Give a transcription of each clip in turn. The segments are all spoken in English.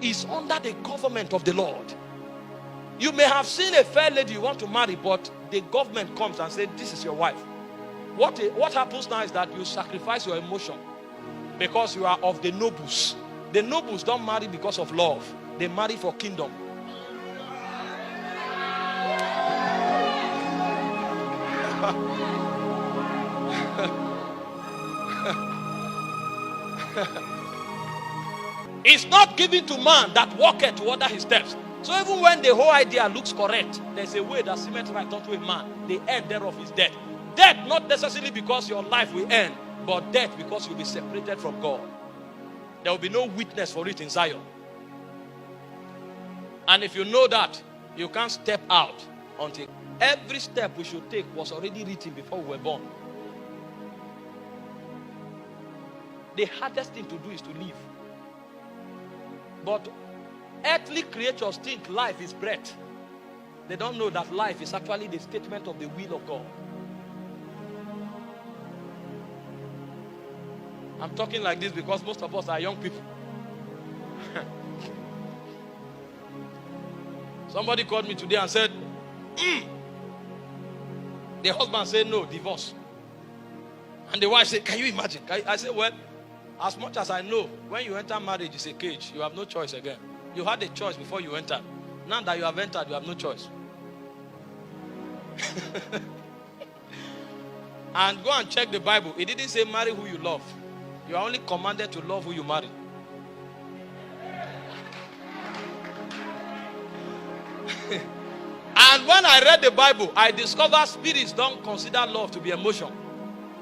is under the government of the Lord. You may have seen a fair lady you want to marry, but the government comes and says, this is your wife. What happens now is that you sacrifice your emotion because you are of the nobles. The nobles don't marry because of love. They marry for kingdom. It's not given to man that walketh to order his steps. So even when the whole idea looks correct, there's a way that seemeth right unto a man. The end thereof is death. Death not necessarily because your life will end, but death because you'll be separated from God. There will be no witness for it in Zion. And if you know that, you can't step out until every step we should take was already written before we were born. The hardest thing to do is to live. But earthly creatures think life is breath. They don't know that life is actually the statement of the will of God. I'm talking like this because most of us are young people. Somebody called me today and said, the husband said no, divorce. And the wife said, can you imagine? I said, well, as much as I know, when you enter marriage, it's a cage. You have no choice again. You had a choice before you entered. Now that you have entered, you have no choice. And go and check the Bible. It didn't say marry who you love. You are only commanded to love who you marry. And when I read the Bible, I discovered spirits don't consider love to be emotion.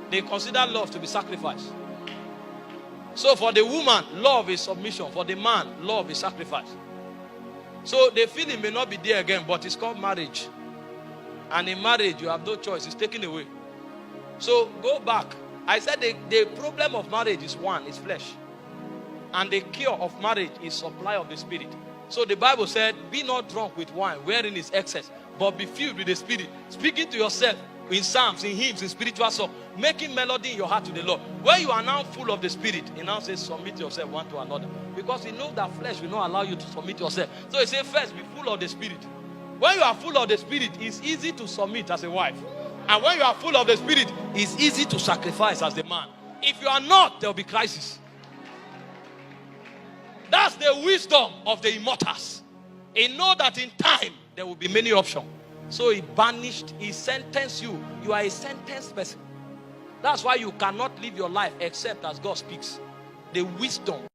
They consider love to be sacrifice. So for the woman, love is submission. For the man, love is sacrifice. So the feeling may not be there again, but it's called marriage. And in marriage, you have no choice. It's taken away. So go back. I said the problem of marriage is one, it's flesh. And the cure of marriage is supply of the Spirit. So the Bible said, be not drunk with wine, wherein is excess, but be filled with the Spirit. Speaking to yourself in psalms, in hymns, in spiritual songs, making melody in your heart to the Lord. When you are now full of the Spirit, he now says, submit yourself one to another. Because he knows that flesh will not allow you to submit yourself. So he says, first, be full of the Spirit. When you are full of the Spirit, it's easy to submit as a wife. And when you are full of the Spirit, it's easy to sacrifice as a man. If you are not, there will be crisis. That's the wisdom of the immortals. He knows that in time, there will be many options. So he banished, he sentenced you. You are a sentenced person. That's why you cannot live your life except as God speaks. The wisdom